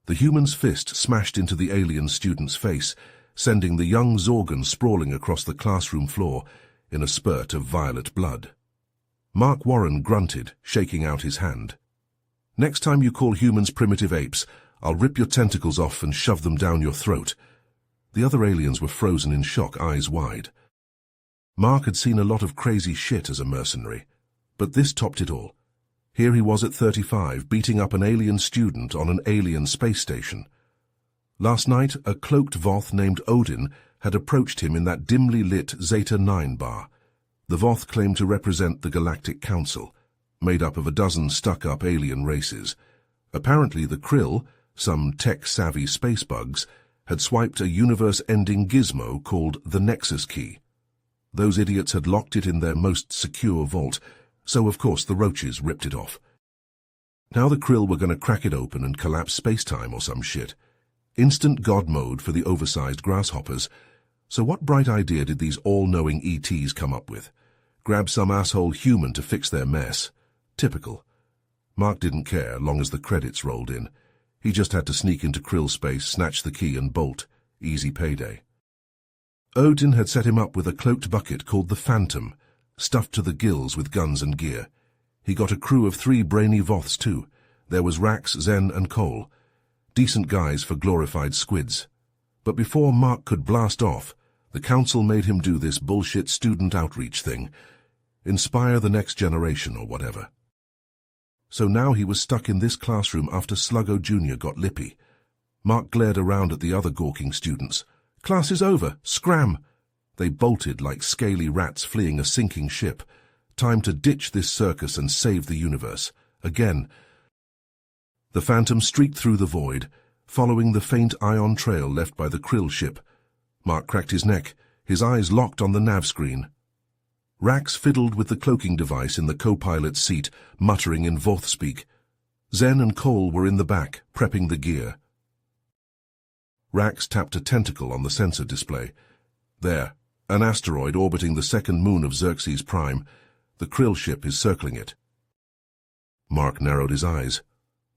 The human's fist smashed into the alien student's face, sending the young Zorgan sprawling across the classroom floor in a spurt of violet blood. Mark Warren grunted, shaking out his hand. "Next time you call humans primitive apes, I'll rip your tentacles off and shove them down your throat." The other aliens were frozen in shock, eyes wide. Mark had seen a lot of crazy shit as a mercenary, but this topped it all. Here he was at 35, beating up an alien student on an alien space station. Last night, a cloaked Voth named Odin had approached him in that dimly lit Zeta-9 bar. The Voth claimed to represent the Galactic Council, made up of a dozen stuck-up alien races. Apparently the Krill, some tech-savvy space bugs, had swiped a universe-ending gizmo called the Nexus Key. Those idiots had locked it in their most secure vault, so of course the roaches ripped it off. Now the Krill were going to crack it open and collapse space-time or some shit. Instant God mode for the oversized grasshoppers. So what bright idea did these all-knowing ETs come up with? Grab some asshole human to fix their mess. Typical. Mark didn't care, long as the credits rolled in. He just had to sneak into Krill space, snatch the key and bolt. Easy payday. Odin had set him up with a cloaked bucket called the Phantom, stuffed to the gills with guns and gear. He got a crew of 3 brainy Voths too. There was Rax, Zen and Cole. Decent guys for glorified squids. But before Mark could blast off, the council made him do this bullshit student outreach thing. Inspire the next generation or whatever. So now he was stuck in this classroom after Sluggo Jr. got lippy. Mark glared around at the other gawking students. "Class is over. Scram!" They bolted like scaly rats fleeing a sinking ship. Time to ditch this circus and save the universe. Again. The Phantom streaked through the void, following the faint ion trail left by the Krill ship. Mark cracked his neck, his eyes locked on the nav screen. Rax fiddled with the cloaking device in the co-pilot's seat, muttering in Voth speak. Zen and Cole were in the back, prepping the gear. Rax tapped a tentacle on the sensor display. There, an asteroid orbiting the second moon of Xerxes Prime. The Krill ship is circling it. Mark narrowed his eyes.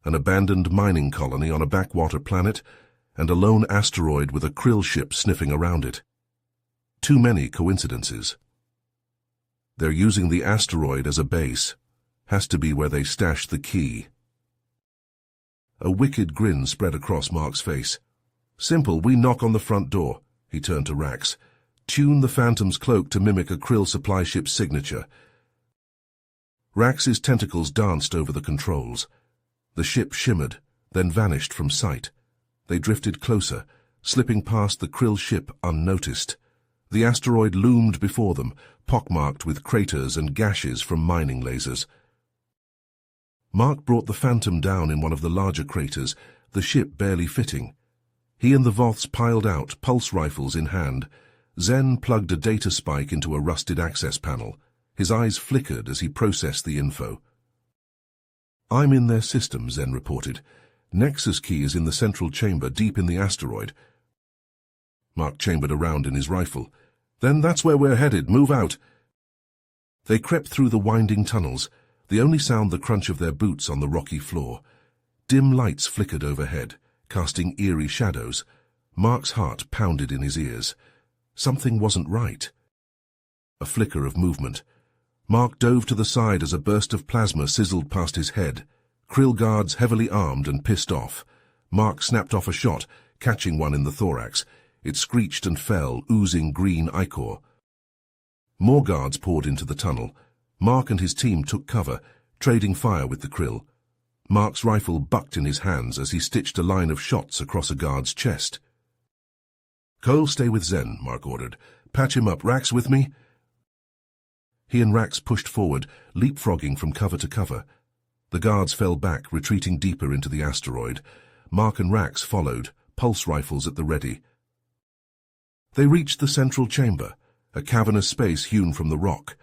An abandoned mining colony on a backwater planet, and a lone asteroid with a Krill ship sniffing around it. Too many coincidences. They're using the asteroid as a base. Has to be where they stashed the key. A wicked grin spread across Mark's face. "Simple, we knock on the front door." He turned to Rax. "Tune the Phantom's cloak to mimic a Krill supply ship's signature." Rax's tentacles danced over the controls. The ship shimmered, then vanished from sight. They drifted closer, slipping past the Krill ship unnoticed. The asteroid loomed before them, pockmarked with craters and gashes from mining lasers. Mark brought the Phantom down in one of the larger craters, the ship barely fitting. He and the Voths piled out, pulse rifles in hand. Zen plugged a data spike into a rusted access panel. His eyes flickered as he processed the info. "I'm in their system," Zen reported. "Nexus key is in the central chamber deep in the asteroid." Mark chambered around in his rifle. "Then that's where we're headed. Move out." They crept through the winding tunnels, the only sound the crunch of their boots on the rocky floor. Dim lights flickered overhead, casting eerie shadows. Mark's heart pounded in his ears. Something wasn't right. A flicker of movement. Mark dove to the side as a burst of plasma sizzled past his head. Krill guards heavily armed and pissed off. Mark snapped off a shot, catching one in the thorax. It screeched and fell, oozing green ichor. More guards poured into the tunnel. Mark and his team took cover, trading fire with the Krill. Mark's rifle bucked in his hands as he stitched a line of shots across a guard's chest. "Cole, stay with Zen," Mark ordered. "Patch him up. Rax with me?" He and Rax pushed forward, leapfrogging from cover to cover. The guards fell back, retreating deeper into the asteroid. Mark and Rax followed, pulse rifles at the ready. They reached the central chamber, a cavernous space hewn from the rock.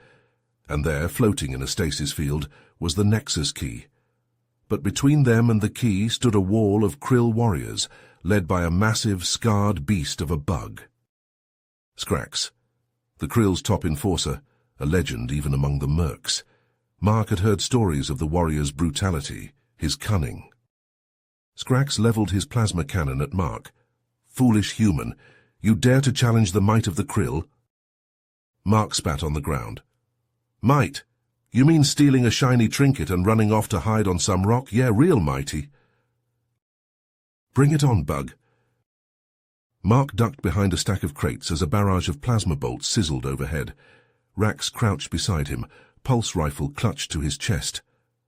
And there, floating in a stasis field, was the Nexus Key. But between them and the key stood a wall of Krill warriors, led by a massive, scarred beast of a bug. Scrax, the Krill's top enforcer, a legend even among the mercs. Mark had heard stories of the warrior's brutality, his cunning. Scrax leveled his plasma cannon at Mark. "Foolish human, you dare to challenge the might of the Krill?" Mark spat on the ground. "Might? You mean stealing a shiny trinket and running off to hide on some rock? Yeah, real mighty." "Bring it on, Bug." Mark ducked behind a stack of crates as a barrage of plasma bolts sizzled overhead. Rax crouched beside him, pulse rifle clutched to his chest.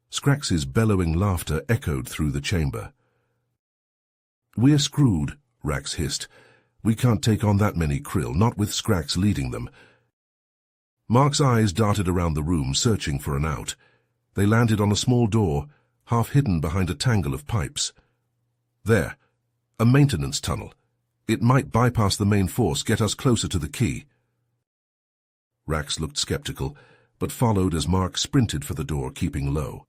Scrax's bellowing laughter echoed through the chamber. "We're screwed," Rax hissed. "We can't take on that many Krill, not with Scrax leading them." Mark's eyes darted around the room, searching for an out. They landed on a small door, half hidden behind a tangle of pipes. "There, a maintenance tunnel. It might bypass the main force, get us closer to the key." Rax looked skeptical, but followed as Mark sprinted for the door, keeping low.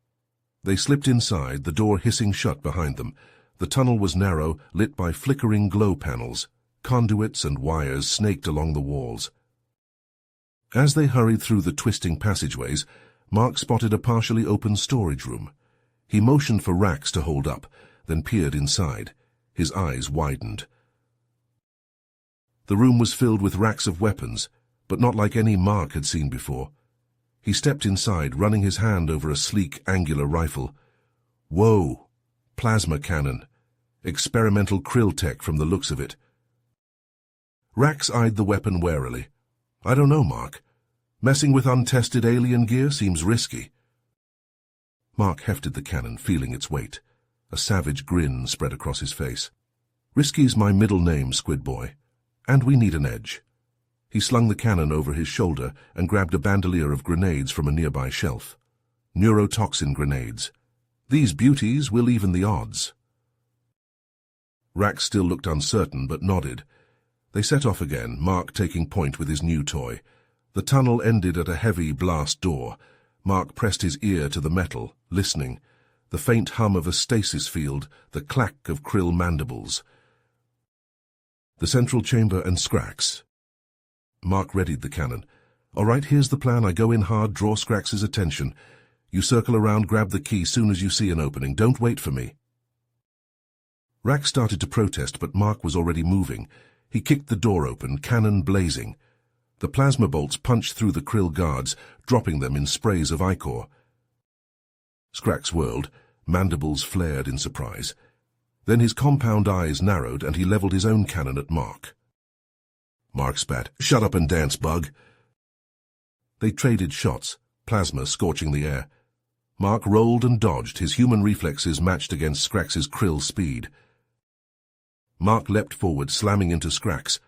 They slipped inside, the door hissing shut behind them. The tunnel was narrow, lit by flickering glow panels. Conduits and wires snaked along the walls. As they hurried through the twisting passageways, Mark spotted a partially open storage room. He motioned for Rax to hold up, then peered inside. His eyes widened. The room was filled with racks of weapons, but not like any Mark had seen before. He stepped inside, running his hand over a sleek, angular rifle. Whoa! Plasma cannon. Experimental Krill tech from the looks of it. Rax eyed the weapon warily. "I don't know, Mark. Messing with untested alien gear seems risky." Mark hefted the cannon, feeling its weight. A savage grin spread across his face. "Risky's my middle name, Squid Boy. And we need an edge." He slung the cannon over his shoulder and grabbed a bandolier of grenades from a nearby shelf. Neurotoxin grenades. "These beauties will even the odds." Rax still looked uncertain, but nodded. They set off again, Mark taking point with his new toy. The tunnel ended at a heavy blast door. Mark pressed his ear to the metal, listening. The faint hum of a stasis field, the clack of Krill mandibles. The central chamber and Scrax. Mark readied the cannon. "All right, here's the plan. I go in hard, draw Scrax's attention. You circle around, grab the key soon as you see an opening. Don't wait for me." Rax started to protest, but Mark was already moving. He kicked the door open, cannon blazing. The plasma bolts punched through the Krill guards, dropping them in sprays of ichor. Scrax whirled, mandibles flared in surprise. Then his compound eyes narrowed and he leveled his own cannon at Mark. Mark spat, "Shut up and dance, Bug." They traded shots, plasma scorching the air. Mark rolled and dodged, his human reflexes matched against Scrax's Krill speed. Mark leapt forward, slamming into Scrax.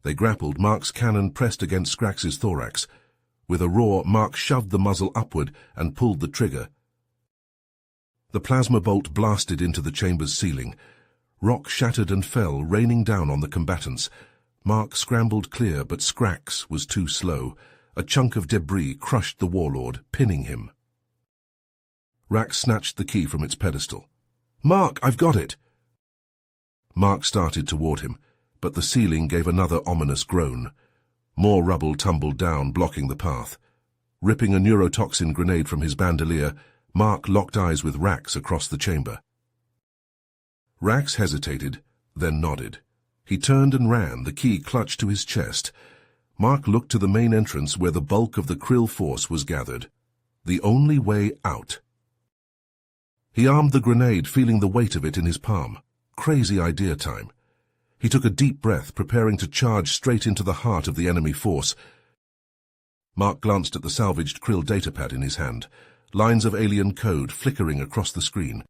They grappled, Mark's cannon pressed against Scrax's thorax. With a roar, Mark shoved the muzzle upward and pulled the trigger. The plasma bolt blasted into the chamber's ceiling. Rock shattered and fell, raining down on the combatants. Mark scrambled clear, but Scrax was too slow. A chunk of debris crushed the warlord, pinning him. Rax snatched the key from its pedestal. "Mark, I've got it!" Mark started toward him, but the ceiling gave another ominous groan. More rubble tumbled down, blocking the path. Ripping a neurotoxin grenade from his bandolier, Mark locked eyes with Rax across the chamber. Rax hesitated, then nodded. He turned and ran, the key clutched to his chest. Mark looked to the main entrance where the bulk of the Krill force was gathered. The only way out. He armed the grenade, feeling the weight of it in his palm. Crazy idea time. He took a deep breath, preparing to charge straight into the heart of the enemy force. Mark glanced at the salvaged Krill datapad in his hand. Lines of alien code flickering across the screen.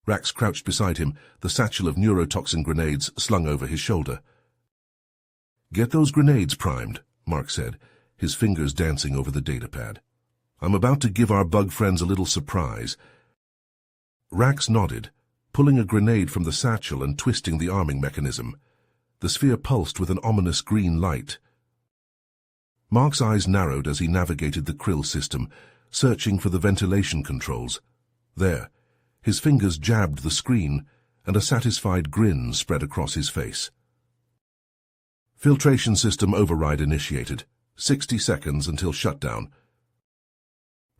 Rax crouched beside him, the satchel of neurotoxin grenades slung over his shoulder. "Get those grenades primed," Mark said, his fingers dancing over the datapad. "I'm about to give our bug friends a little surprise." Rax nodded, pulling a grenade from the satchel and twisting the arming mechanism. The sphere pulsed with an ominous green light. Mark's eyes narrowed as he navigated the Krill system, searching for the ventilation controls. There, his fingers jabbed the screen, and a satisfied grin spread across his face. Filtration system override initiated. 60 seconds until shutdown.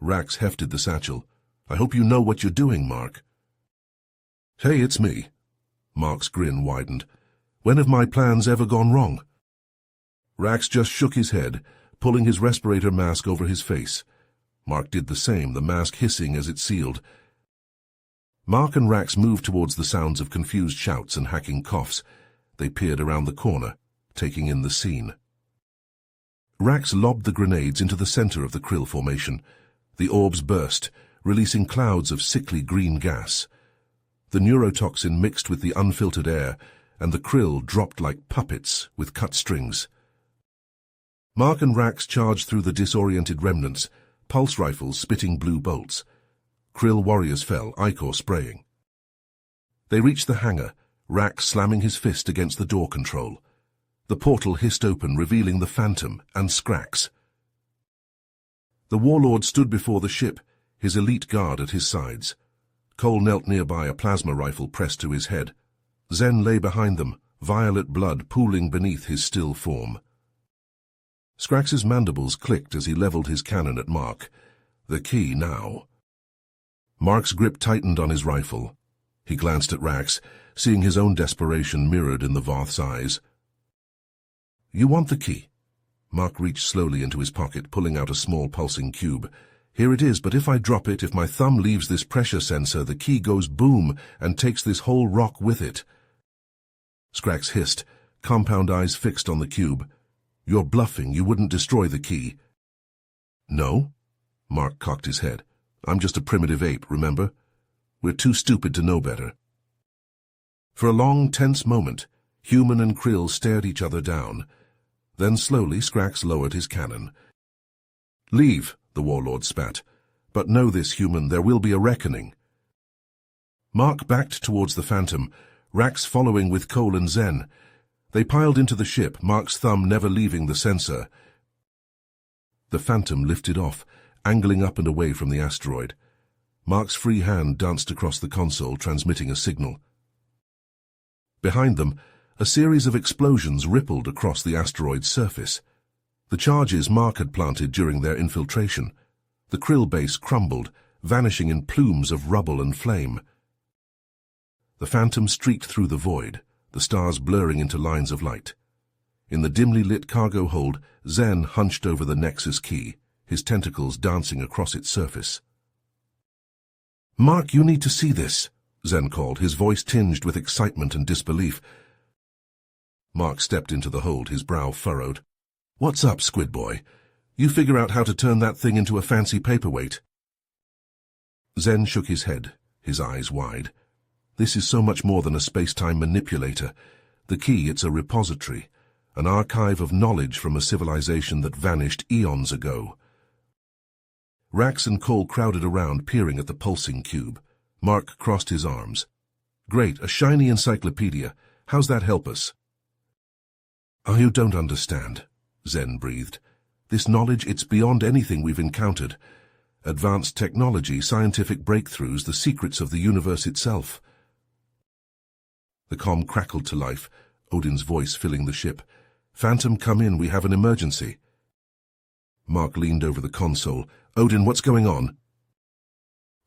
Rax hefted the satchel. "I hope you know what you're doing, Mark." "Hey, it's me." Mark's grin widened. When have my plans ever gone wrong? Rax just shook his head, pulling his respirator mask over his face. Mark did the same, the mask hissing as it sealed. Mark and Rax moved towards the sounds of confused shouts and hacking coughs. They peered around the corner, taking in the scene. Rax lobbed the grenades into the center of the krill formation. The orbs burst, releasing clouds of sickly green gas. The neurotoxin mixed with the unfiltered air, and the krill dropped like puppets with cut strings. Mark and Rax charged through the disoriented remnants, pulse rifles spitting blue bolts. Krill warriors fell, ichor spraying. They reached the hangar, Rax slamming his fist against the door control. The portal hissed open, revealing the Phantom and Skrax. The warlord stood before the ship, his elite guard at his sides. Cole knelt nearby, a plasma rifle pressed to his head. Zen lay behind them, violet blood pooling beneath his still form. Skrax's mandibles clicked as he leveled his cannon at Mark. The key now. Mark's grip tightened on his rifle. He glanced at Rax, seeing his own desperation mirrored in the Voth's eyes. You want the key? Mark reached slowly into his pocket, pulling out a small pulsing cube. Here it is, but if I drop it, if my thumb leaves this pressure sensor, the key goes boom and takes this whole rock with it. Skrax hissed, compound eyes fixed on the cube. You're bluffing, you wouldn't destroy the key. No? Mark cocked his head. I'm just a primitive ape, remember? We're too stupid to know better. For a long, tense moment, human and krill stared each other down. Then slowly Skrax lowered his cannon. Leave, the warlord spat. But know this, human, there will be a reckoning. Mark backed towards the Phantom, Rax following with Cole and Zen. They piled into the ship, Mark's thumb never leaving the sensor. The Phantom lifted off, angling up and away from the asteroid. Mark's free hand danced across the console, transmitting a signal. Behind them, a series of explosions rippled across the asteroid's surface. The charges Mark had planted during their infiltration. The krill base crumbled, vanishing in plumes of rubble and flame. The Phantom streaked through the void, the stars blurring into lines of light. In the dimly lit cargo hold, Zen hunched over the Nexus key, his tentacles dancing across its surface. Mark, you need to see this, Zen called, his voice tinged with excitement and disbelief. Mark stepped into the hold, his brow furrowed. What's up, Squid Boy? You figure out how to turn that thing into a fancy paperweight? Zen shook his head, his eyes wide. This is so much more than a space-time manipulator. The key, it's a repository, an archive of knowledge from a civilization that vanished eons ago. Rax and Cole crowded around, peering at the pulsing cube. Mark crossed his arms. Great, a shiny encyclopedia. How's that help us? Oh, you don't understand, Zen breathed. This knowledge, it's beyond anything we've encountered. Advanced technology, scientific breakthroughs, the secrets of the universe itself. The comm crackled to life, Odin's voice filling the ship. Phantom, come in, we have an emergency. Mark leaned over the console. Odin, what's going on?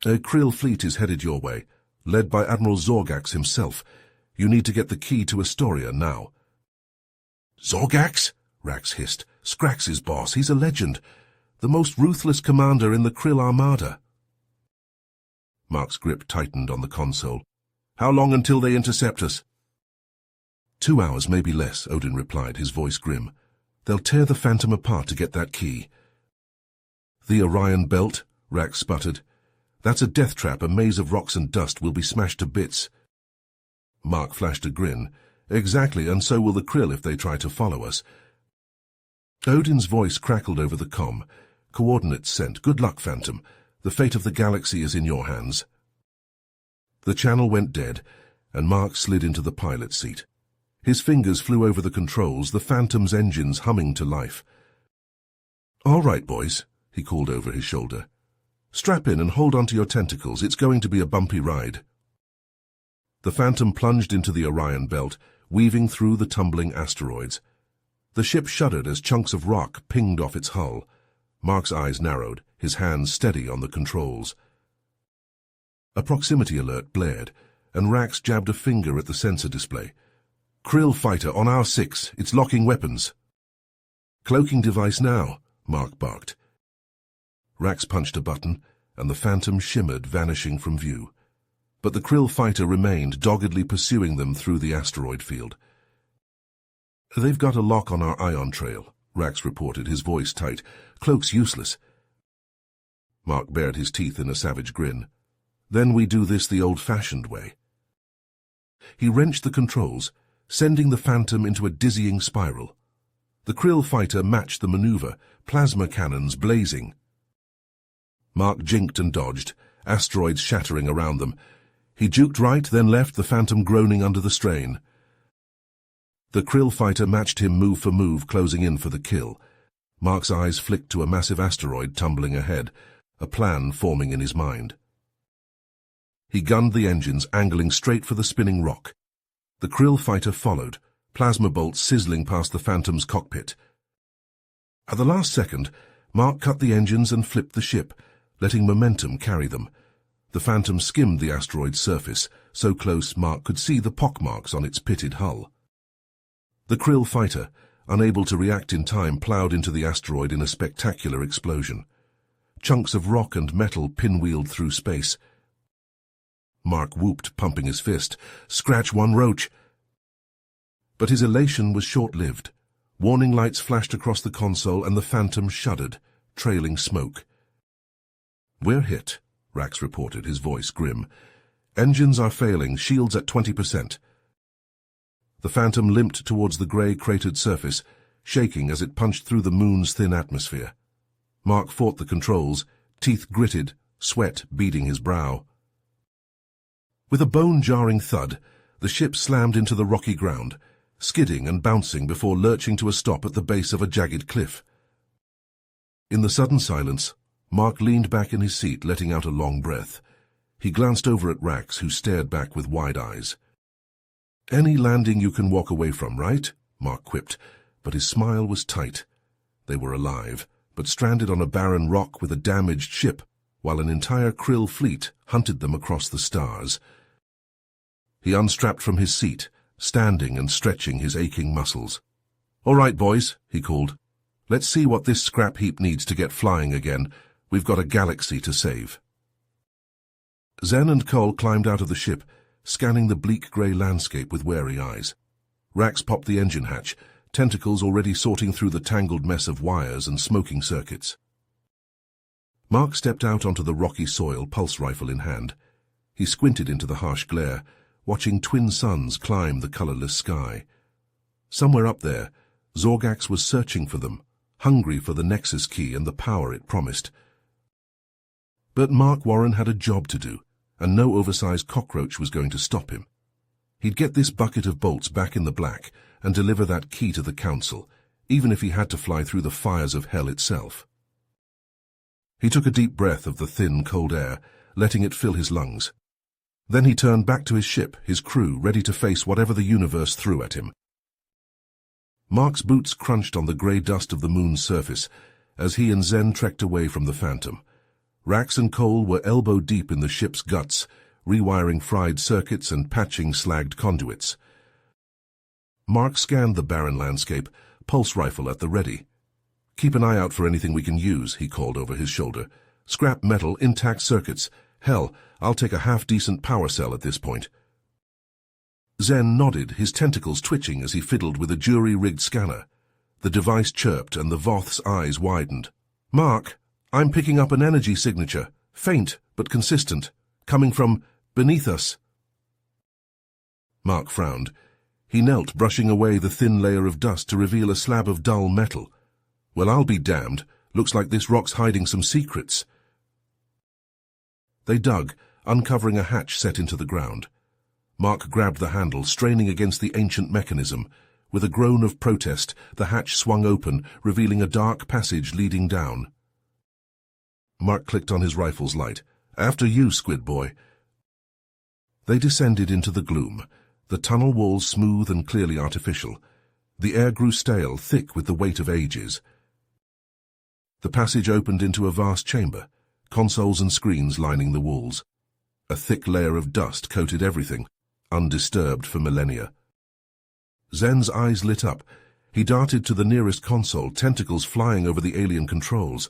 A krill fleet is headed your way, led by Admiral Zorgax himself. You need to get the key to Astoria now. Zorgax? Rax hissed. Skrax's boss, he's a legend. The most ruthless commander in the krill armada. Mark's grip tightened on the console. How long until they intercept us? 2 hours, maybe less, Odin replied, his voice grim. They'll tear the Phantom apart to get that key. The Orion Belt? Rax sputtered. That's a death trap, a maze of rocks and dust will be smashed to bits. Mark flashed a grin. Exactly, and so will the krill if they try to follow us. Odin's voice crackled over the comm. Coordinates sent. Good luck, Phantom. The fate of the galaxy is in your hands. The channel went dead, and Mark slid into the pilot's seat. His fingers flew over the controls, the Phantom's engines humming to life. All right, boys, he called over his shoulder. Strap in and hold onto your tentacles. It's going to be a bumpy ride. The Phantom plunged into the Orion Belt, weaving through the tumbling asteroids. The ship shuddered as chunks of rock pinged off its hull. Mark's eyes narrowed, his hands steady on the controls. A proximity alert blared, and Rax jabbed a finger at the sensor display. "Krill fighter on our 6, it's locking weapons." "Cloaking device now," Mark barked. Rax punched a button, and the Phantom shimmered, vanishing from view. But the Krill fighter remained, doggedly pursuing them through the asteroid field. "They've got a lock on our ion trail," Rax reported, his voice tight. "Cloak's useless." Mark bared his teeth in a savage grin. "Then we do this the old-fashioned way." He wrenched the controls, sending the Phantom into a dizzying spiral. The Krill fighter matched the maneuver, plasma cannons blazing. Mark jinked and dodged, asteroids shattering around them. He juked right, then left, the Phantom groaning under the strain. The Krill fighter matched him move for move, closing in for the kill. Mark's eyes flicked to a massive asteroid tumbling ahead, a plan forming in his mind. He gunned the engines, angling straight for the spinning rock. The Krill fighter followed, plasma bolts sizzling past the Phantom's cockpit. At the last second, Mark cut the engines and flipped the ship, letting momentum carry them. The Phantom skimmed the asteroid's surface, so close Mark could see the pockmarks on its pitted hull. The Krill fighter, unable to react in time, ploughed into the asteroid in a spectacular explosion. Chunks of rock and metal pinwheeled through space. Mark whooped, pumping his fist. "Scratch one roach!" But his elation was short-lived. Warning lights flashed across the console, and the Phantom shuddered, trailing smoke. "We're hit," Rax reported, his voice grim. "Engines are failing, shields at 20%. The Phantom limped towards the grey cratered surface, shaking as it punched through the moon's thin atmosphere. Mark fought the controls, teeth gritted, sweat beading his brow. With a bone-jarring thud, the ship slammed into the rocky ground, skidding and bouncing before lurching to a stop at the base of a jagged cliff. In the sudden silence, Mark leaned back in his seat, letting out a long breath. He glanced over at Rax, who stared back with wide eyes. "Any landing you can walk away from, right?" Mark quipped, but his smile was tight. They were alive, but stranded on a barren rock with a damaged ship, while an entire Krill fleet hunted them across the stars. He unstrapped from his seat, standing and stretching his aching muscles. "All right, boys," he called. "Let's see what this scrap heap needs to get flying again. We've got a galaxy to save." Zen and Cole climbed out of the ship, scanning the bleak grey landscape with wary eyes. Rax popped the engine hatch, tentacles already sorting through the tangled mess of wires and smoking circuits. Mark stepped out onto the rocky soil, pulse rifle in hand. He squinted into the harsh glare, watching twin suns climb the colourless sky. Somewhere up there, Zorgax was searching for them, hungry for the Nexus key and the power it promised. But Mark Warren had a job to do, and no oversized cockroach was going to stop him. He'd get this bucket of bolts back in the black and deliver that key to the Council, even if he had to fly through the fires of hell itself. He took a deep breath of the thin, cold air, letting it fill his lungs. Then he turned back to his ship, his crew, ready to face whatever the universe threw at him. Mark's boots crunched on the grey dust of the moon's surface as he and Zen trekked away from the Phantom. Rax and Cole were elbow-deep in the ship's guts, rewiring fried circuits and patching slagged conduits. Mark scanned the barren landscape, pulse rifle at the ready. "Keep an eye out for anything we can use," he called over his shoulder. "Scrap metal, intact circuits. Hell, I'll take a half-decent power cell at this point." Zen nodded, his tentacles twitching as he fiddled with a jury-rigged scanner. The device chirped and the Voth's eyes widened. "Mark, I'm picking up an energy signature, faint but consistent, coming from beneath us." Mark frowned. He knelt, brushing away the thin layer of dust to reveal a slab of dull metal. "Well, I'll be damned. Looks like this rock's hiding some secrets." They dug, uncovering a hatch set into the ground. Mark grabbed the handle, straining against the ancient mechanism. With a groan of protest, the hatch swung open, revealing a dark passage leading down. Mark clicked on his rifle's light. "After you, Squid Boy." They descended into the gloom, the tunnel walls smooth and clearly artificial. The air grew stale, thick with the weight of ages. The passage opened into a vast chamber, consoles and screens lining the walls. A thick layer of dust coated everything, undisturbed for millennia. Zen's eyes lit up. He darted to the nearest console, tentacles flying over the alien controls.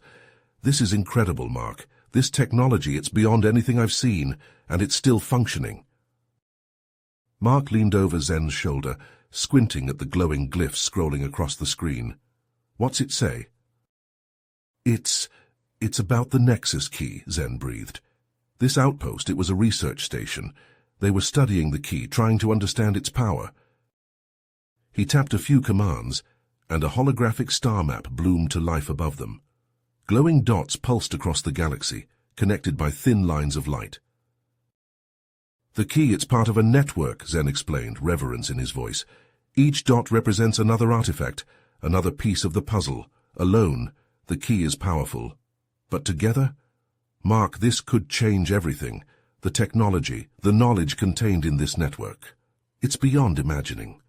This is incredible, Mark. This technology, it's beyond anything I've seen, and it's still functioning. Mark leaned over Zen's shoulder, squinting at the glowing glyphs scrolling across the screen. What's it say? It's about the Nexus key, Zen breathed. This outpost, it was a research station. They were studying the key, trying to understand its power. He tapped a few commands, and a holographic star map bloomed to life above them. Glowing dots pulsed across the galaxy, connected by thin lines of light. The key, it's part of a network, Zen explained, reverence in his voice. Each dot represents another artifact, another piece of the puzzle. Alone, the key is powerful. But together? Mark, this could change everything. The technology, the knowledge contained in this network. It's beyond imagining.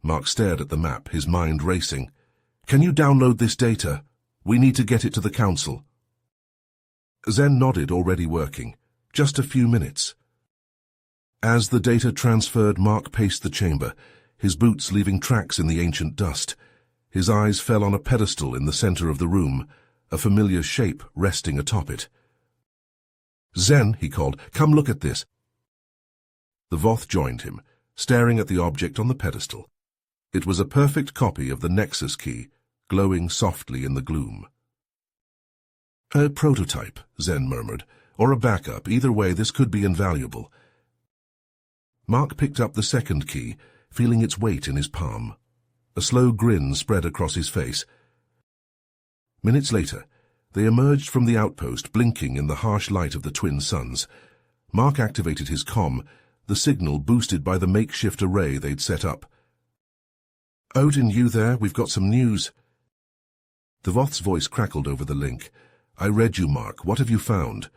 Mark stared at the map, his mind racing. Can you download this data? We need to get it to the Council. Zen nodded, already working. Just a few minutes. As the data transferred, Mark paced the chamber, his boots leaving tracks in the ancient dust. His eyes fell on a pedestal in the center of the room, a familiar shape resting atop it. Zen, he called, come look at this. The Voth joined him, staring at the object on the pedestal. It was a perfect copy of the Nexus key, glowing softly in the gloom. A prototype, Zen murmured, or a backup. Either way, this could be invaluable. Mark picked up the second key, feeling its weight in his palm. A slow grin spread across his face. Minutes later, they emerged from the outpost, blinking in the harsh light of the twin suns. Mark activated his comm, the signal boosted by the makeshift array they'd set up. Odin, you there? We've got some news. The Voth's voice crackled over the link. I read you, Mark. What have you found?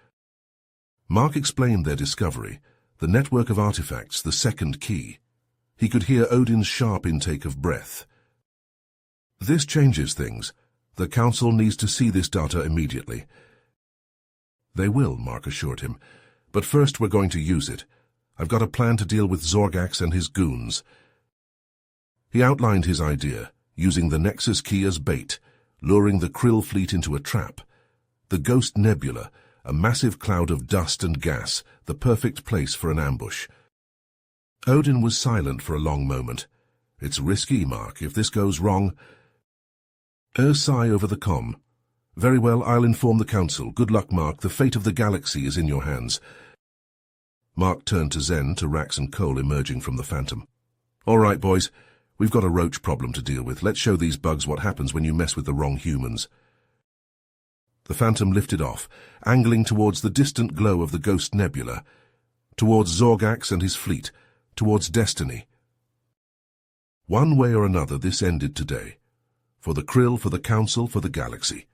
Mark explained their discovery, the network of artifacts, the second key. He could hear Odin's sharp intake of breath. This changes things. The Council needs to see this data immediately. They will, Mark assured him. But first we're going to use it. I've got a plan to deal with Zorgax and his goons. He outlined his idea, using the Nexus key as bait, luring the Krill fleet into a trap. The Ghost Nebula, a massive cloud of dust and gas, the perfect place for an ambush. Odin was silent for a long moment. It's risky, Mark. If this goes wrong... Sci over the comm. Very well, I'll inform the Council. Good luck, Mark. The fate of the galaxy is in your hands. Mark turned to Zen, to Rax and Cole emerging from the Phantom. All right, boys. We've got a roach problem to deal with. Let's show these bugs what happens when you mess with the wrong humans. The Phantom lifted off, angling towards the distant glow of the Ghost Nebula, towards Zorgax and his fleet, towards destiny. One way or another, this ended today. For the Krill, for the Council, for the galaxy.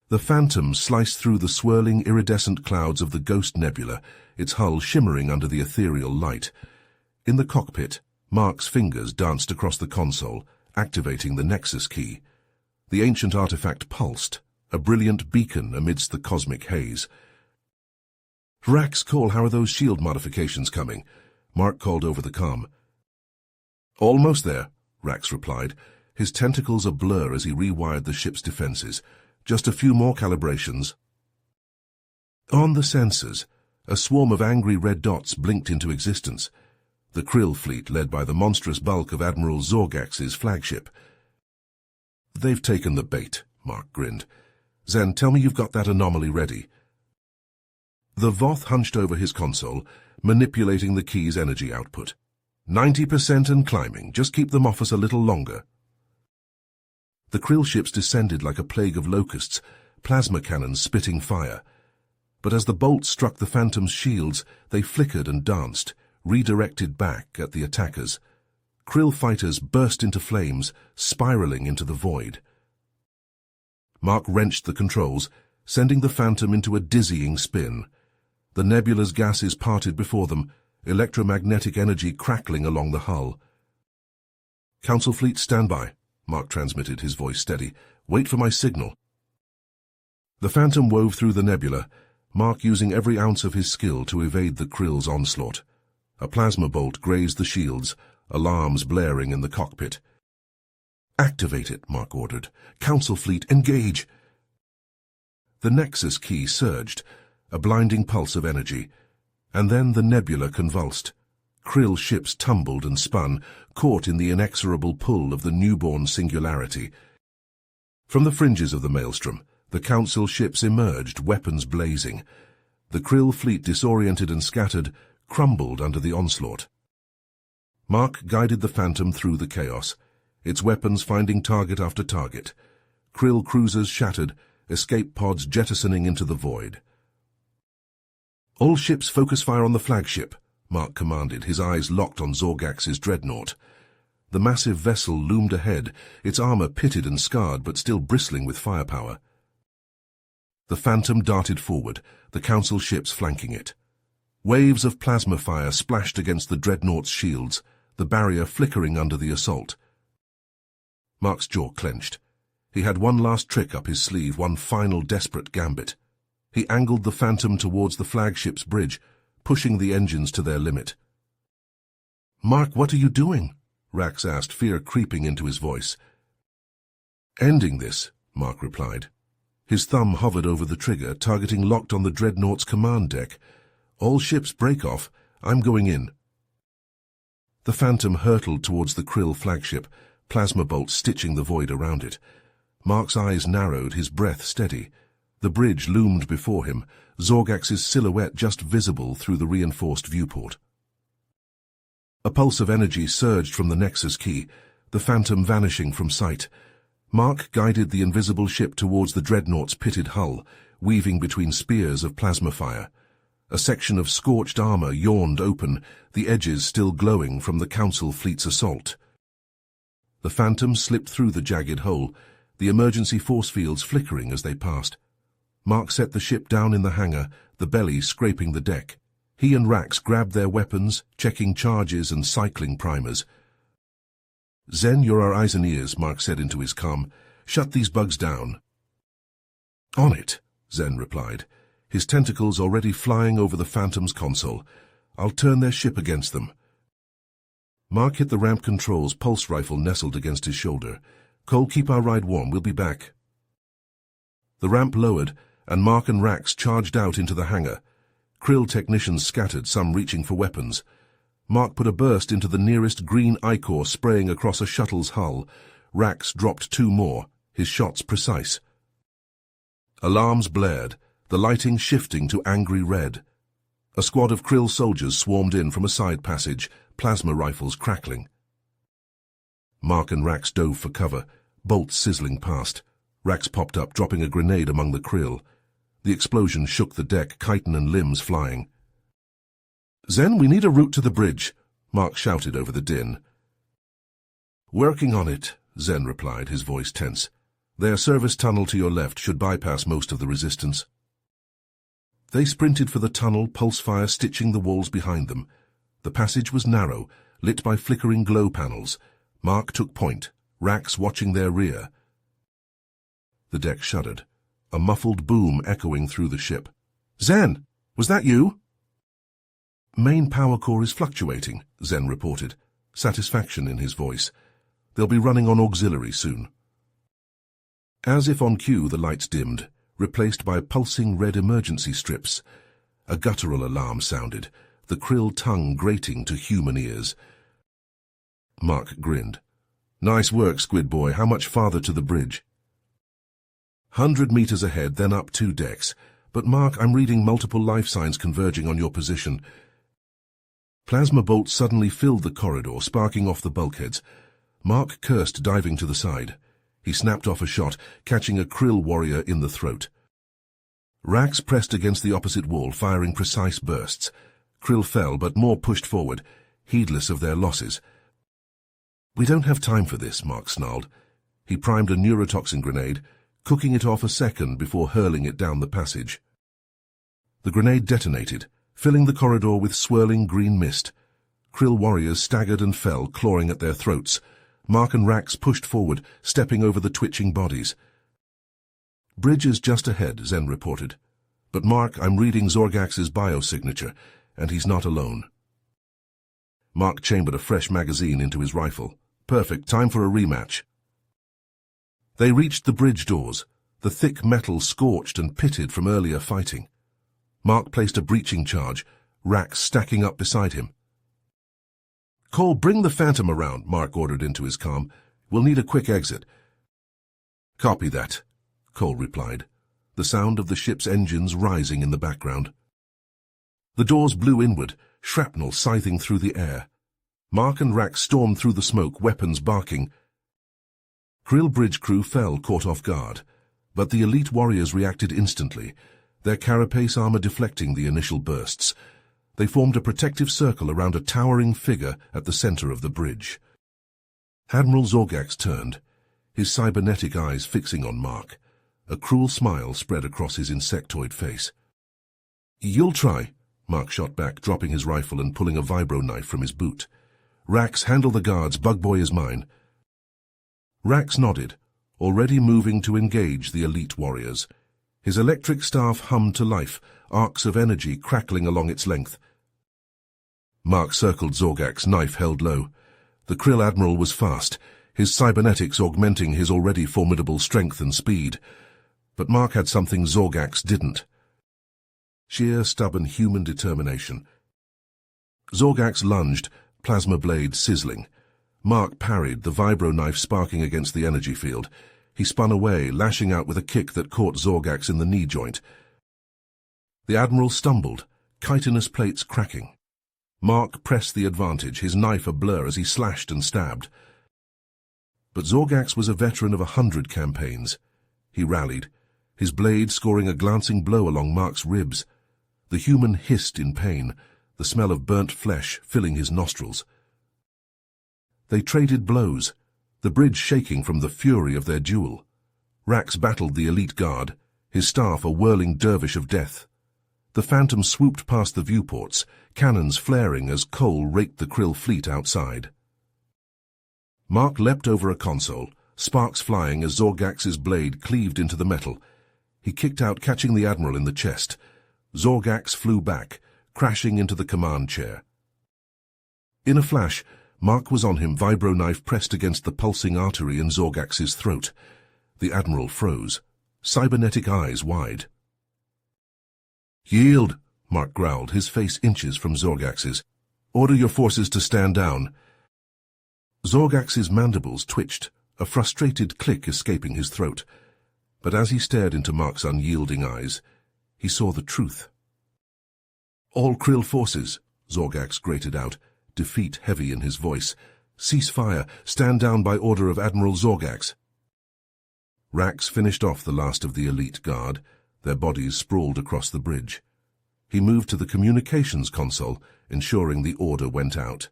The Phantom sliced through the swirling, iridescent clouds of the Ghost Nebula, its hull shimmering under the ethereal light. In the cockpit, Mark's fingers danced across the console, activating the Nexus key. The ancient artifact pulsed, a brilliant beacon amidst the cosmic haze. Rax, Cole, how are those shield modifications coming? Mark called over the comm. Almost there, Rax replied, his tentacles a blur as he rewired the ship's defenses. Just a few more calibrations. On the sensors, a swarm of angry red dots blinked into existence. The Krill fleet, led by the monstrous bulk of Admiral Zorgax's flagship. They've taken the bait, Mark grinned. Zen, tell me you've got that anomaly ready. The Voth hunched over his console, manipulating the key's energy output. 90% and climbing. Just keep them off us a little longer. The Krill ships descended like a plague of locusts, plasma cannons spitting fire. But as the bolts struck the Phantom's shields, they flickered and danced, redirected back at the attackers. Krill fighters burst into flames, spiraling into the void. Mark wrenched the controls, sending the Phantom into a dizzying spin. The nebula's gases parted before them, electromagnetic energy crackling along the hull. Council fleet, stand by, Mark transmitted, his voice steady. Wait for my signal. The Phantom wove through the nebula, Mark using every ounce of his skill to evade the Krill's onslaught. A plasma bolt grazed the shields, alarms blaring in the cockpit. "Activate it," Mark ordered. "Council fleet, engage!" The Nexus key surged, a blinding pulse of energy, and then the nebula convulsed. Krill ships tumbled and spun, caught in the inexorable pull of the newborn singularity. From the fringes of the maelstrom, the Council ships emerged, weapons blazing. The Krill fleet, disoriented and scattered, crumbled under the onslaught. Mark guided the Phantom through the chaos, its weapons finding target after target. Krill cruisers shattered, escape pods jettisoning into the void. "All ships focus fire on the flagship," Mark commanded, his eyes locked on Zorgax's dreadnought. The massive vessel loomed ahead, its armor pitted and scarred but still bristling with firepower. The Phantom darted forward, the Council ships flanking it. Waves of plasma fire splashed against the dreadnought's shields, the barrier flickering under the assault. Mark's jaw clenched. He had one last trick up his sleeve, one final desperate gambit. He angled the Phantom towards the flagship's bridge, pushing the engines to their limit. "Mark, what are you doing?" Rax asked, fear creeping into his voice. "Ending this," Mark replied. His thumb hovered over the trigger, targeting locked on the dreadnought's command deck. "All ships break off. I'm going in." The Phantom hurtled towards the Krill flagship, plasma bolts stitching the void around it. Mark's eyes narrowed, his breath steady. The bridge loomed before him, Zorgax's silhouette just visible through the reinforced viewport. A pulse of energy surged from the Nexus key, the Phantom vanishing from sight. Mark guided the invisible ship towards the dreadnought's pitted hull, weaving between spears of plasma fire. A section of scorched armor yawned open, the edges still glowing from the Council fleet's assault. The Phantom slipped through the jagged hole, the emergency force fields flickering as they passed. Mark set the ship down in the hangar, the belly scraping the deck. He and Rax grabbed their weapons, checking charges and cycling primers. "Zen, you're our eyes and ears," Mark said into his comm. "Shut these bugs down." "On it," Zen replied, his tentacles already flying over the Phantom's console. "I'll turn their ship against them." Mark hit the ramp controls, pulse rifle nestled against his shoulder. "Cole, keep our ride warm, we'll be back." The ramp lowered, and Mark and Rax charged out into the hangar. Krill technicians scattered, some reaching for weapons. Mark put a burst into the nearest green ichor, spraying across a shuttle's hull. Rax dropped two more, his shots precise. Alarms blared, the lighting shifting to angry red. A squad of Krill soldiers swarmed in from a side passage, plasma rifles crackling. Mark and Rax dove for cover, bolts sizzling past. Rax popped up, dropping a grenade among the Krill. The explosion shook the deck, chitin and limbs flying. "Zen, we need a route to the bridge," Mark shouted over the din. "Working on it," Zen replied, his voice tense. "Their service tunnel to your left should bypass most of the resistance." They sprinted for the tunnel, pulse fire stitching the walls behind them. The passage was narrow, lit by flickering glow panels. Mark took point, Rax watching their rear. The deck shuddered, a muffled boom echoing through the ship. "Zen, was that you?" "Main power core is fluctuating," Zen reported, satisfaction in his voice. "They'll be running on auxiliary soon." As if on cue, the lights dimmed, replaced by pulsing red emergency strips. A guttural alarm sounded, the Krill tongue grating to human ears. Mark grinned. "Nice work, Squid Boy. How much farther to the bridge?" 100 meters ahead, then up 2 decks. "But Mark, I'm reading multiple life signs converging on your position." Plasma bolts suddenly filled the corridor, sparking off the bulkheads. Mark cursed, diving to the side. He snapped off a shot, catching a Krill warrior in the throat. Rax pressed against the opposite wall, firing precise bursts. Krill fell, but more pushed forward, heedless of their losses. "We don't have time for this," Mark snarled. He primed a neurotoxin grenade, cooking it off a second before hurling it down the passage. The grenade detonated, filling the corridor with swirling green mist. Krill warriors staggered and fell, clawing at their throats. Mark and Rax pushed forward, stepping over the twitching bodies. "Bridge is just ahead," Zen reported. "But Mark, I'm reading Zorgax's biosignature, and he's not alone." Mark chambered a fresh magazine into his rifle. Perfect, time for a rematch. They reached the bridge doors, the thick metal scorched and pitted from earlier fighting. Mark placed a breaching charge, Rax stacking up beside him. "Cole, bring the Phantom around," Mark ordered into his comm. "We'll need a quick exit." "Copy that," Cole replied, the sound of the ship's engines rising in the background. The doors blew inward, shrapnel scything through the air. Mark and Rax stormed through the smoke, weapons barking. Krill bridge crew fell, caught off guard, but the elite warriors reacted instantly, their carapace armor deflecting the initial bursts. They formed a protective circle around a towering figure at the center of the bridge. Admiral Zorgax turned, his cybernetic eyes fixing on Mark. A cruel smile spread across his insectoid face. "You'll try," Mark shot back, dropping his rifle and pulling a vibro knife from his boot. "Rax, handle the guards, Bug Boy is mine." Rax nodded, already moving to engage the elite warriors. His electric staff hummed to life, arcs of energy crackling along its length. Mark circled Zorgax, knife held low. The Krill Admiral was fast, his cybernetics augmenting his already formidable strength and speed. But Mark had something Zorgax didn't. Sheer, stubborn human determination. Zorgax lunged, plasma blade sizzling. Mark parried, the vibro knife sparking against the energy field. He spun away, lashing out with a kick that caught Zorgax in the knee joint. The Admiral stumbled, chitinous plates cracking. Mark pressed the advantage, his knife a blur as he slashed and stabbed. But Zorgax was a veteran of 100 campaigns. He rallied, his blade scoring a glancing blow along Mark's ribs. The human hissed in pain, the smell of burnt flesh filling his nostrils. They traded blows, the bridge shaking from the fury of their duel. Rax battled the elite guard, his staff a whirling dervish of death. The Phantom swooped past the viewports, cannons flaring as Cole raked the Krill fleet outside. Mark leapt over a console, sparks flying as Zorgax's blade cleaved into the metal. He kicked out, catching the Admiral in the chest. Zorgax flew back, crashing into the command chair. In a flash, Mark was on him, vibro knife pressed against the pulsing artery in Zorgax's throat. The Admiral froze, cybernetic eyes wide. "Yield," Mark growled, his face inches from Zorgax's. "Order your forces to stand down." Zorgax's mandibles twitched, a frustrated click escaping his throat. But as he stared into Mark's unyielding eyes, he saw the truth. "All Krill forces," Zorgax grated out, defeat heavy in his voice. "Cease fire, stand down by order of Admiral Zorgax." Rax finished off the last of the elite guard, their bodies sprawled across the bridge. He moved to the communications console, ensuring the order went out.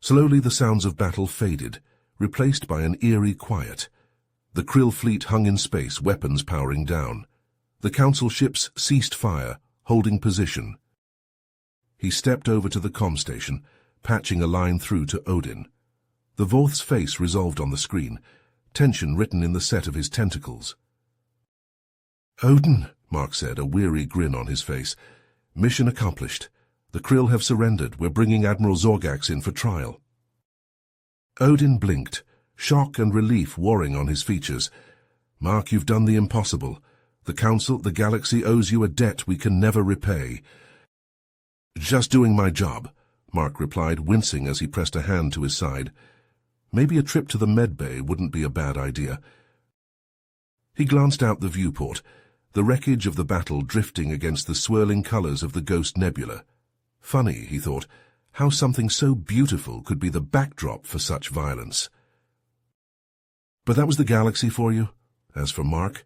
Slowly the sounds of battle faded, replaced by an eerie quiet. The Krill fleet hung in space, weapons powering down. The Council ships ceased fire, holding position. He stepped over to the comm station, patching a line through to Odin. The Vorth's face resolved on the screen, tension written in the set of his tentacles. "Odin," Mark said, a weary grin on his face. "Mission accomplished. The Krill have surrendered. We're bringing Admiral Zorgax in for trial." Odin blinked, shock and relief warring on his features. "Mark, you've done the impossible. The Council, the Galaxy owes you a debt we can never repay." "Just doing my job," Mark replied, wincing as he pressed a hand to his side. Maybe a trip to the med bay wouldn't be a bad idea. He glanced out the viewport, the wreckage of the battle drifting against the swirling colors of the Ghost Nebula. Funny, he thought, how something so beautiful could be the backdrop for such violence. But that was the Galaxy for you. As for Mark,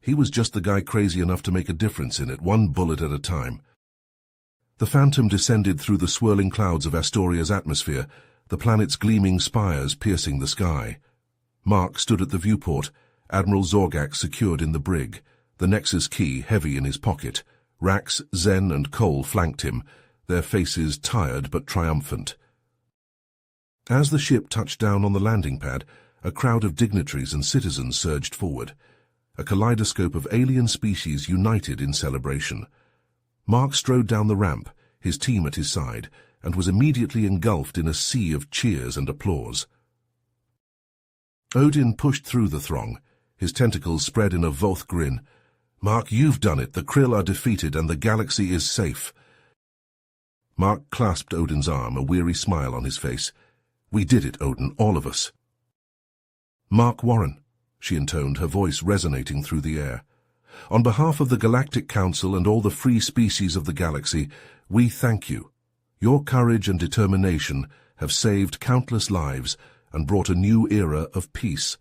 he was just the guy crazy enough to make a difference in it, one bullet at a time. The Phantom descended through the swirling clouds of Astoria's atmosphere, the planet's gleaming spires piercing the sky. Mark stood at the viewport, Admiral Zorgax secured in the brig, the Nexus key heavy in his pocket. Rax, Zen, and Cole flanked him, their faces tired but triumphant. As the ship touched down on the landing pad, a crowd of dignitaries and citizens surged forward. A kaleidoscope of alien species united in celebration. Mark strode down the ramp, his team at his side, and was immediately engulfed in a sea of cheers and applause. Odin pushed through the throng, his tentacles spread in a Voth grin. "Mark, you've done it. The Krill are defeated and the galaxy is safe." Mark clasped Odin's arm, a weary smile on his face. "We did it, Odin, all of us." "Mark Warren," she intoned, her voice resonating through the air. "On behalf of the Galactic Council and all the free species of the galaxy, we thank you. Your courage and determination have saved countless lives and brought a new era of peace."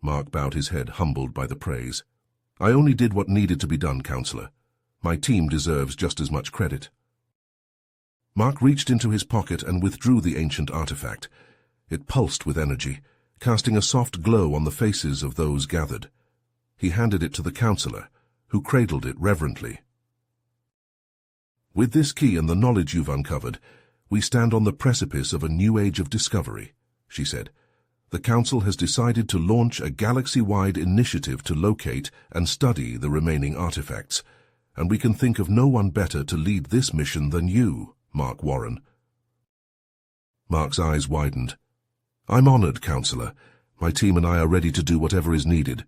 Mark bowed his head, humbled by the praise. "I only did what needed to be done, Counselor. My team deserves just as much credit." Mark reached into his pocket and withdrew the ancient artifact. It pulsed with energy, casting a soft glow on the faces of those gathered. He handed it to the Counselor, who cradled it reverently. "With this key and the knowledge you've uncovered, we stand on the precipice of a new age of discovery," she said. "The Council has decided to launch a galaxy-wide initiative to locate and study the remaining artifacts, and we can think of no one better to lead this mission than you, Mark Warren." Mark's eyes widened. "I'm honored, Counselor. My team and I are ready to do whatever is needed."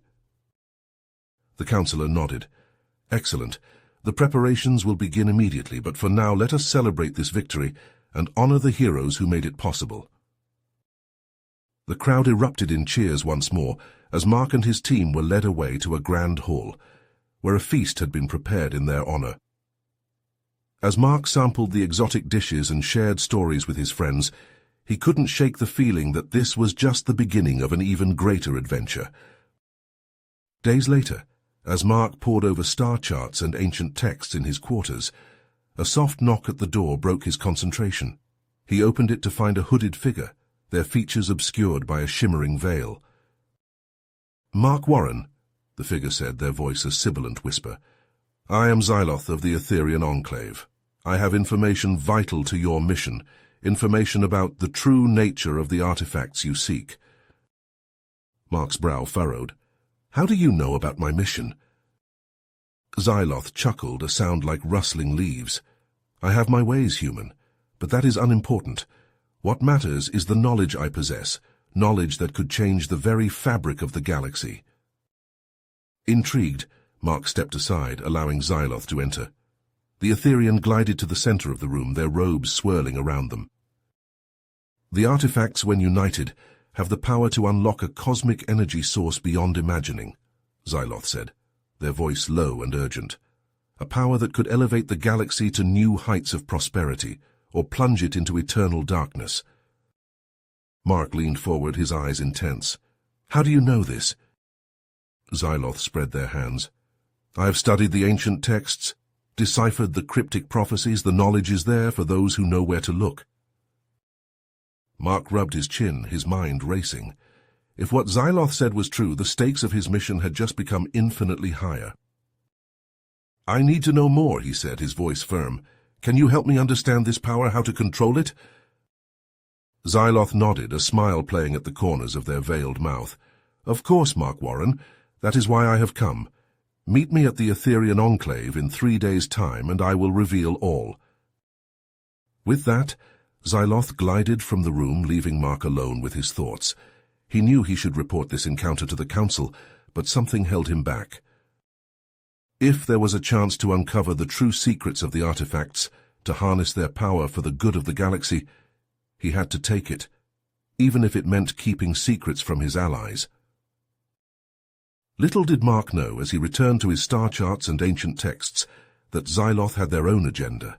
The Counselor nodded. "Excellent. The preparations will begin immediately, but for now let us celebrate this victory and honor the heroes who made it possible." The crowd erupted in cheers once more as Mark and his team were led away to a grand hall, where a feast had been prepared in their honor. As Mark sampled the exotic dishes and shared stories with his friends, he couldn't shake the feeling that this was just the beginning of an even greater adventure. Days later, as Mark pored over star charts and ancient texts in his quarters, a soft knock at the door broke his concentration. He opened it to find a hooded figure, their features obscured by a shimmering veil. "Mark Warren," the figure said, their voice a sibilant whisper. "I am Xyloth of the Etherian Enclave. I have information vital to your mission, information about the true nature of the artifacts you seek." Mark's brow furrowed. "How do you know about my mission?" Xyloth chuckled, a sound like rustling leaves. "I have my ways, human, but that is unimportant. What matters is the knowledge I possess, knowledge that could change the very fabric of the galaxy." Intrigued, Mark stepped aside, allowing Xyloth to enter. The Etherian glided to the center of the room, their robes swirling around them. "The artifacts, when united, have the power to unlock a cosmic energy source beyond imagining," Xyloth said, their voice low and urgent. "A power that could elevate the galaxy to new heights of prosperity, or plunge it into eternal darkness." Mark leaned forward, his eyes intense. "How do you know this?" Xyloth spread their hands. "I have studied the ancient texts, deciphered the cryptic prophecies. The knowledge is there for those who know where to look." Mark rubbed his chin, his mind racing. If what Xyloth said was true, the stakes of his mission had just become infinitely higher. "I need to know more," he said, his voice firm. "Can you help me understand this power, how to control it?" Xyloth nodded, a smile playing at the corners of their veiled mouth. "Of course, Mark Warren. That is why I have come. Meet me at the Etherian Enclave in 3 days' time, and I will reveal all." With that, Xyloth glided from the room, leaving Mark alone with his thoughts. He knew he should report this encounter to the Council, but something held him back. If there was a chance to uncover the true secrets of the artifacts, to harness their power for the good of the galaxy, he had to take it, even if it meant keeping secrets from his allies. Little did Mark know, as he returned to his star charts and ancient texts, that Xyloth had their own agenda.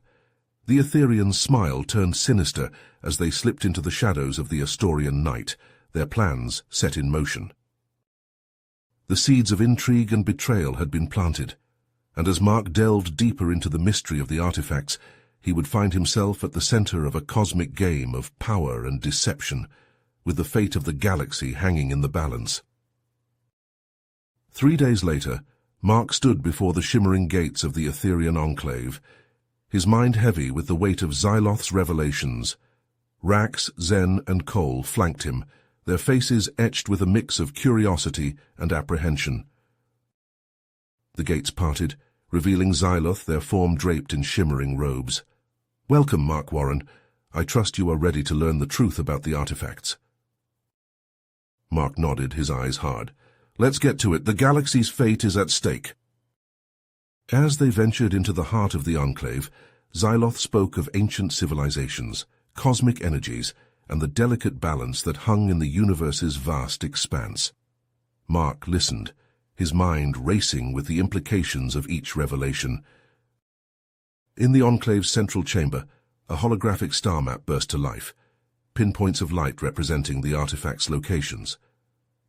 The Etherians' smile turned sinister as they slipped into the shadows of the Astorian night, their plans set in motion. The seeds of intrigue and betrayal had been planted, and as Mark delved deeper into the mystery of the artifacts, he would find himself at the center of a cosmic game of power and deception, with the fate of the galaxy hanging in the balance. 3 days later, Mark stood before the shimmering gates of the Etherian Enclave, his mind heavy with the weight of Xyloth's revelations. Rax, Zen, and Cole flanked him, their faces etched with a mix of curiosity and apprehension. The gates parted, revealing Xyloth, their form draped in shimmering robes. "Welcome, Mark Warren. I trust you are ready to learn the truth about the artifacts." Mark nodded, his eyes hard. "Let's get to it. The galaxy's fate is at stake." As they ventured into the heart of the Enclave, Xyloth spoke of ancient civilizations, cosmic energies, and the delicate balance that hung in the universe's vast expanse. Mark listened, his mind racing with the implications of each revelation. In the Enclave's central chamber, a holographic star map burst to life, pinpoints of light representing the artifacts' locations.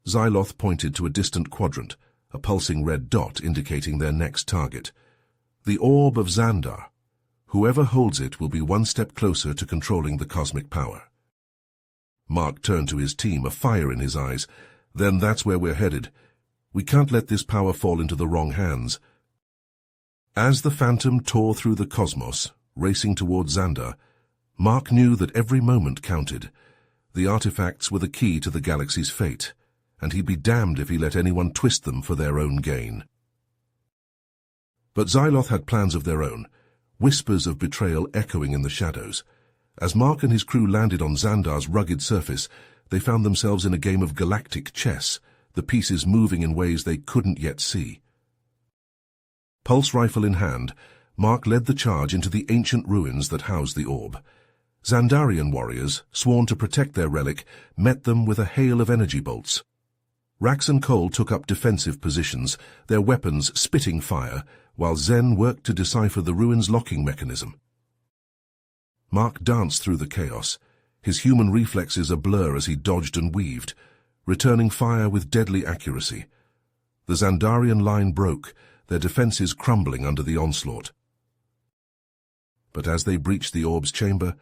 Xyloth pointed to a distant quadrant, a pulsing red dot indicating their next target. The Orb of Xandar. Whoever holds it will be one step closer to controlling the cosmic power. Mark turned to his team, a fire in his eyes. "Then that's where we're headed. We can't let this power fall into the wrong hands." As the Phantom tore through the cosmos, racing toward Xandar, Mark knew that every moment counted. The artifacts were the key to the galaxy's fate, and he'd be damned if he let anyone twist them for their own gain. But Xyloth had plans of their own, whispers of betrayal echoing in the shadows. As Mark and his crew landed on Xandar's rugged surface, they found themselves in a game of galactic chess, the pieces moving in ways they couldn't yet see. Pulse rifle in hand, Mark led the charge into the ancient ruins that housed the orb. Xandarian warriors, sworn to protect their relic, met them with a hail of energy bolts. Rax and Cole took up defensive positions, their weapons spitting fire, while Zen worked to decipher the ruins' locking mechanism. Mark danced through the chaos, his human reflexes a blur as he dodged and weaved, returning fire with deadly accuracy. The Xandarian line broke, their defenses crumbling under the onslaught. But as they breached the orb's chamber,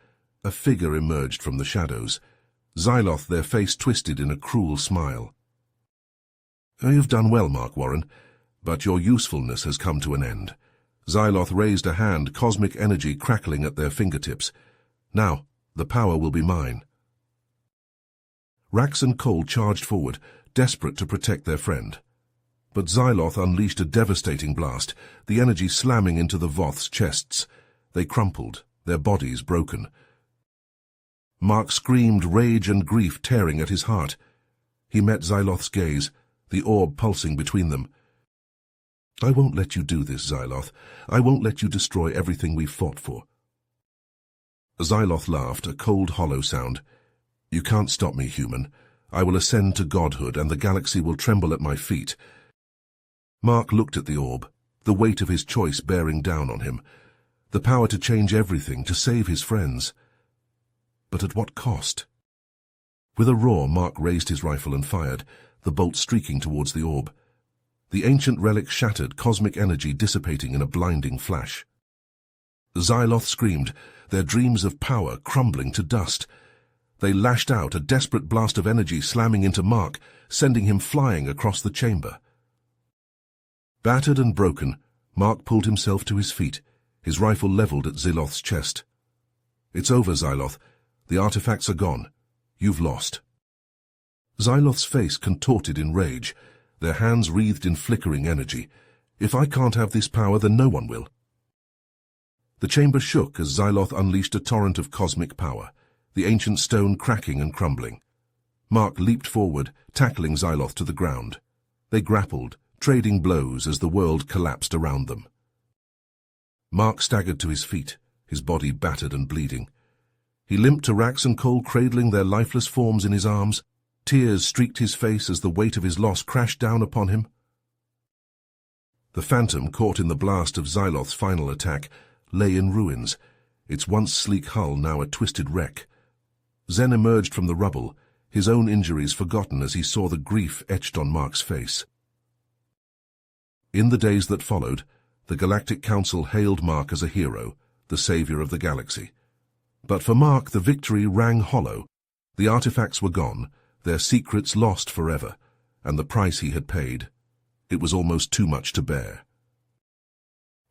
a figure emerged from the shadows. Xyloth, their face twisted in a cruel smile. "You've done well, Mark Warren, but your usefulness has come to an end." Xyloth raised a hand, cosmic energy crackling at their fingertips. "Now, the power will be mine." Rax and Cole charged forward, desperate to protect their friend. But Xyloth unleashed a devastating blast, the energy slamming into the Voth's chests. They crumpled, their bodies broken. Mark screamed, rage and grief tearing at his heart. He met Xyloth's gaze, the orb pulsing between them. "I won't let you do this, Xyloth. I won't let you destroy everything we've fought for." Xyloth laughed, a cold, hollow sound. "You can't stop me, human. I will ascend to godhood, and the galaxy will tremble at my feet." Mark looked at the orb, the weight of his choice bearing down on him, the power to change everything, to save his friends. But at what cost? With a roar, Mark raised his rifle and fired, the bolt streaking towards the orb. The ancient relic shattered, cosmic energy dissipating in a blinding flash. Xyloth screamed, their dreams of power crumbling to dust. They lashed out, a desperate blast of energy slamming into Mark, sending him flying across the chamber. Battered and broken, Mark pulled himself to his feet, his rifle leveled at Xyloth's chest. "It's over, Xyloth. The artifacts are gone. You've lost." Xyloth's face contorted in rage, their hands wreathed in flickering energy. "If I can't have this power, then no one will." The chamber shook as Xyloth unleashed a torrent of cosmic power, the ancient stone cracking and crumbling. Mark leaped forward, tackling Xyloth to the ground. They grappled, trading blows as the world collapsed around them. Mark staggered to his feet, his body battered and bleeding. He limped to Rax and Cole, cradling their lifeless forms in his arms. Tears streaked his face as the weight of his loss crashed down upon him. The Phantom, caught in the blast of Xyloth's final attack, lay in ruins, its once sleek hull now a twisted wreck. Zen emerged from the rubble, his own injuries forgotten as he saw the grief etched on Mark's face. In the days that followed, the Galactic Council hailed Mark as a hero, the savior of the galaxy. But for Mark, the victory rang hollow. The artifacts were gone, their secrets lost forever, and the price he had paid. It was almost too much to bear.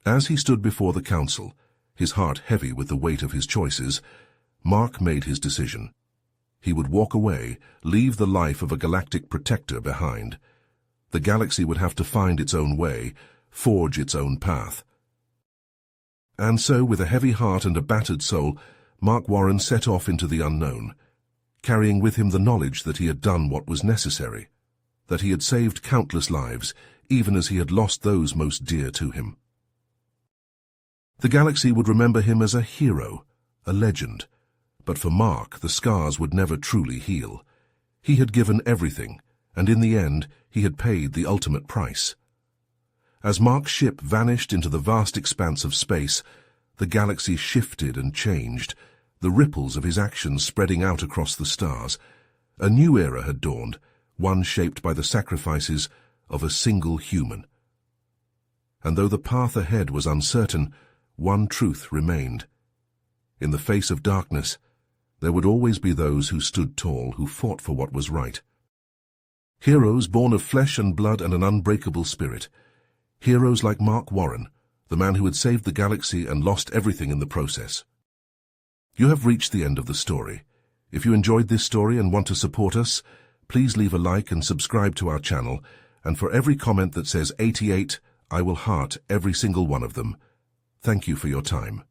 As he stood before the council, his heart heavy with the weight of his choices, Mark made his decision. He would walk away, leave the life of a galactic protector behind. The galaxy would have to find its own way, forge its own path. And so, with a heavy heart and a battered soul, Mark Warren set off into the unknown, carrying with him the knowledge that he had done what was necessary, that he had saved countless lives, even as he had lost those most dear to him. The galaxy would remember him as a hero, a legend, but for Mark, the scars would never truly heal. He had given everything, and in the end, he had paid the ultimate price. As Mark's ship vanished into the vast expanse of space, the galaxy shifted and changed, the ripples of his actions spreading out across the stars. A new era had dawned, one shaped by the sacrifices of a single human. And though the path ahead was uncertain, one truth remained. In the face of darkness, there would always be those who stood tall, who fought for what was right. Heroes born of flesh and blood and an unbreakable spirit. Heroes like Mark Warren, the man who had saved the galaxy and lost everything in the process. You have reached the end of the story. If you enjoyed this story and want to support us, please leave a like and subscribe to our channel, and for every comment that says 88, I will heart every single one of them. Thank you for your time.